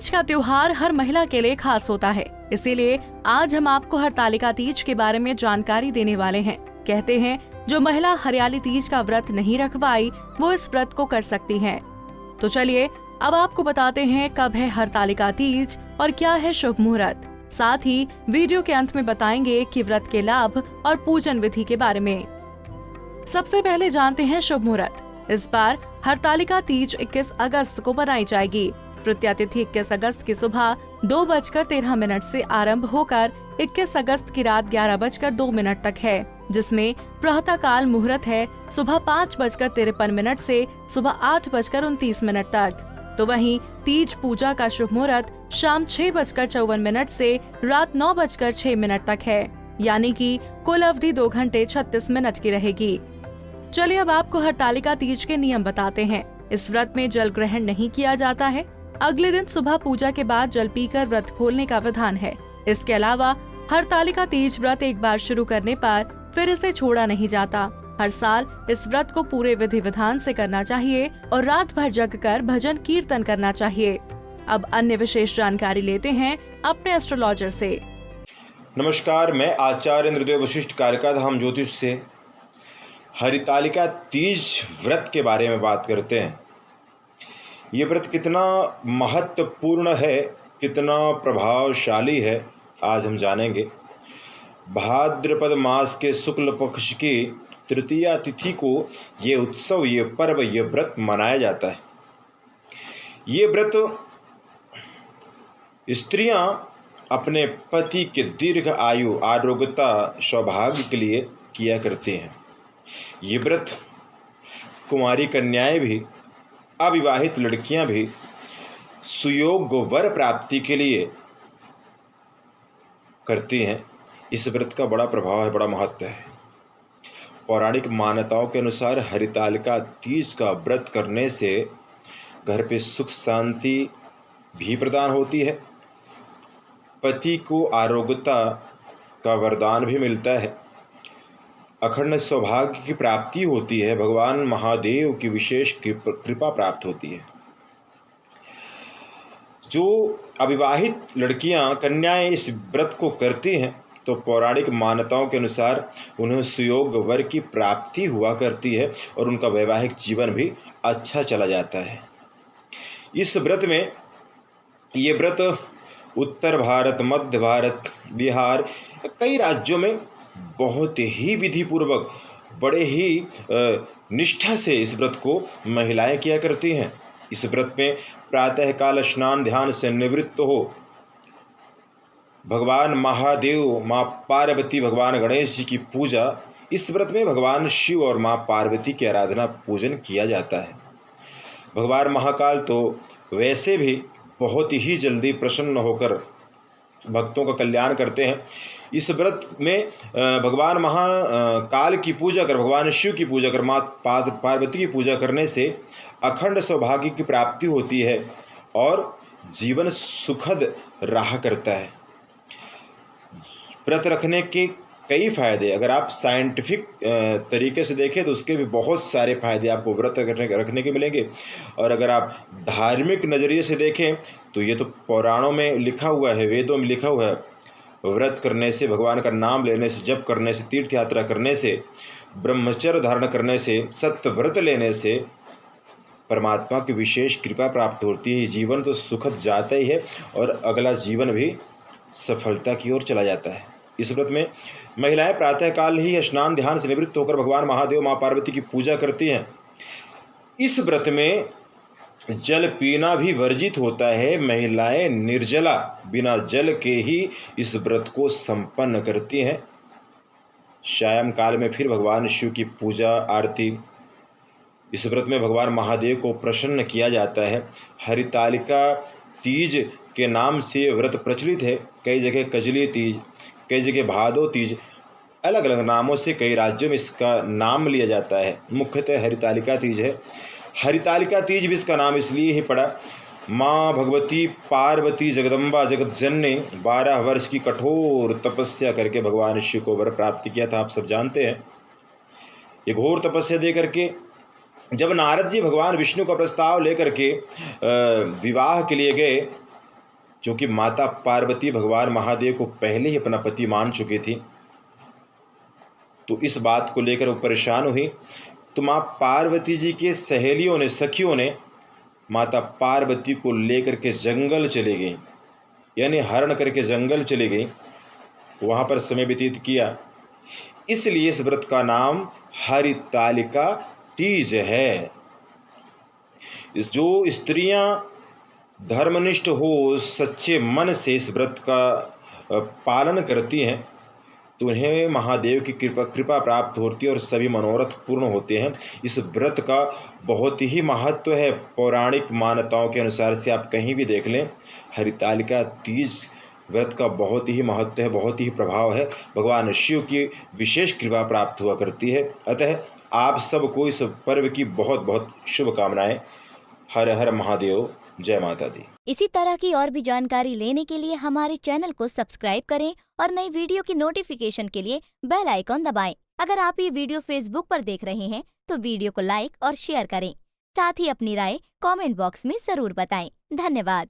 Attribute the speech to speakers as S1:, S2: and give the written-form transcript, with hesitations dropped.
S1: तीज का त्योहार हर महिला के लिए खास होता है, इसीलिए आज हम आपको हरतालिका तीज के बारे में जानकारी देने वाले हैं। कहते हैं जो महिला हरियाली तीज का व्रत नहीं रख पाई वो इस व्रत को कर सकती है। तो चलिए अब आपको बताते हैं कब है हरतालिका तीज और क्या है शुभ मुहूर्त। साथ ही वीडियो के अंत में बताएंगे कि व्रत के लाभ और पूजन विधि के बारे में। सबसे पहले जानते हैं शुभ मुहूर्त। इस बार हरतालिका तीज 21 अगस्त को मनाई जाएगी। तृतीया तिथि 21 अगस्त की सुबह 2:13 से आरंभ होकर 21 अगस्त की रात 11:02 तक है, जिसमें प्रातः काल मुहूर्त है सुबह 5:53 से सुबह 8:29 तक। तो वहीं तीज पूजा का शुभ मुहूर्त शाम 6:54 से रात 9:06 तक है, यानी कि कुल अवधि 2 घंटे 36 मिनट की रहेगी। चलिए अब आपको हरतालिका तीज के नियम बताते हैं। इस व्रत में जल ग्रहण नहीं किया जाता है। अगले दिन सुबह पूजा के बाद जल पीकर व्रत खोलने का विधान है। इसके अलावा हरतालिका तीज व्रत एक बार शुरू करने पर फिर इसे छोड़ा नहीं जाता। हर साल इस व्रत को पूरे विधि विधान से करना चाहिए और रात भर जगकर भजन कीर्तन करना चाहिए। अब अन्य विशेष जानकारी लेते हैं अपने एस्ट्रोलॉजर से।
S2: नमस्कार, मैं आचार्य इंद्रदेव वशिष्ठ कार्यका धाम ज्योतिष से हरितालिका तीज व्रत के बारे में बात करते हैं। ये व्रत कितना महत्वपूर्ण है, कितना प्रभावशाली है, आज हम जानेंगे। भाद्रपद मास के शुक्ल पक्ष की तृतीया तिथि को ये उत्सव, ये पर्व, ये व्रत मनाया जाता है। ये व्रत स्त्रियां अपने पति के दीर्घ आयु, आरोग्यता, सौभाग्य के लिए किया करती हैं। ये व्रत कुंवारी कन्याएं भी, अविवाहित लड़कियां भी सुयोग्य वर प्राप्ति के लिए करती हैं। इस व्रत का बड़ा प्रभाव है, बड़ा महत्व है। पौराणिक मान्यताओं के अनुसार हरितालिका तीज का व्रत करने से घर पे सुख शांति भी प्रदान होती है, पति को आरोग्यता का वरदान भी मिलता है, अखंड सौभाग्य की प्राप्ति होती है, भगवान महादेव की विशेष कृपा प्राप्त होती है। जो अविवाहित लड़कियां, कन्याएं इस व्रत को करती हैं तो पौराणिक मान्यताओं के अनुसार उन्हें सुयोग्य वर की प्राप्ति हुआ करती है और उनका वैवाहिक जीवन भी अच्छा चला जाता है। इस व्रत में, ये व्रत उत्तर भारत, मध्य भारत, बिहार, कई राज्यों में बहुत ही विधि पूर्वक, बड़े ही निष्ठा से इस व्रत को महिलाएं किया करती हैं। इस व्रत में प्रातःकाल स्नान ध्यान से निवृत्त हो भगवान महादेव, माँ पार्वती, भगवान गणेश जी की पूजा, इस व्रत में भगवान शिव और माँ पार्वती की आराधना पूजन किया जाता है। भगवान महाकाल तो वैसे भी बहुत ही जल्दी प्रसन्न होकर भक्तों का कल्याण करते हैं। इस व्रत में भगवान महाकाल की पूजा कर, भगवान शिव की पूजा कर, माँ पार्वती की पूजा करने से अखंड सौभाग्य की प्राप्ति होती है और जीवन सुखद रहा करता है। व्रत रखने के कई फायदे, अगर आप साइंटिफिक तरीके से देखें तो उसके भी बहुत सारे फायदे आपको व्रत रखने के मिलेंगे। और अगर आप धार्मिक नज़रिए से देखें तो ये तो पुराणों में लिखा हुआ है, वेदों में लिखा हुआ है। व्रत करने से, भगवान का नाम लेने से, जप करने से, तीर्थ यात्रा करने से, ब्रह्मचर्य धारण करने से, सत्य व्रत लेने से परमात्मा की विशेष कृपा प्राप्त होती है। जीवन तो सुखद जाता ही है और अगला जीवन भी सफलता की ओर चला जाता है। इस व्रत में महिलाएं प्रातःकाल ही स्नान ध्यान से निवृत्त होकर भगवान महादेव, माँ पार्वती की पूजा करती हैं। इस व्रत में जल पीना भी वर्जित होता है। महिलाएं निर्जला, बिना जल के ही इस व्रत को संपन्न करती हैं। सायं काल में फिर भगवान शिव की पूजा आरती, इस व्रत में भगवान महादेव को प्रसन्न किया जाता है। हरितालिका तीज के नाम से व्रत प्रचलित है। कई जगह कजली तीज, कई जगह भादो तीज, अलग अलग नामों से कई राज्यों में इसका नाम लिया जाता है। मुख्यतः हरितालिका तीज है। हरितालिका तीज भी इसका नाम इसलिए ही पड़ा, माँ भगवती पार्वती जगदम्बा जगत जननी 12 वर्ष की कठोर तपस्या करके भगवान शिव को वर प्राप्त किया था। आप सब जानते हैं। ये घोर तपस्या दे करके जब नारद जी भगवान विष्णु का प्रस्ताव लेकर के विवाह के लिए गए क्योंकि माता पार्वती भगवान महादेव को पहले ही अपना पति मान चुकी थी, तो इस बात को लेकर वो परेशान हुई। तो माँ पार्वती जी के सहेलियों ने, सखियों ने माता पार्वती को लेकर के जंगल चली गई, यानी हरण करके जंगल चली गई, वहाँ पर समय व्यतीत किया। इसलिए इस व्रत का नाम हरितालिका तीज है। इस जो स्त्रियां धर्मनिष्ठ हो, सच्चे मन से इस व्रत का पालन करती हैं, तो उन्हें महादेव की कृपा प्राप्त होती है और सभी मनोरथ पूर्ण होते हैं। इस व्रत का बहुत ही महत्व है। पौराणिक मान्यताओं के अनुसार से आप कहीं भी देख लें, हरितालिका तीज व्रत का बहुत ही महत्व है, बहुत ही प्रभाव है। भगवान शिव की विशेष कृपा प्राप्त हुआ करती है। अतः आप सबको इस पर्व की बहुत बहुत शुभकामनाएं। हर हर महादेव, जय माता दी।
S3: इसी तरह की और भी जानकारी लेने के लिए हमारे चैनल को सब्सक्राइब करें और नई वीडियो की नोटिफिकेशन के लिए बेल आइकॉन दबाएं। अगर आप ये वीडियो फेसबुक पर देख रहे हैं तो वीडियो को लाइक और शेयर करें। साथ ही अपनी राय कमेंट बॉक्स में जरूर बताएं। धन्यवाद।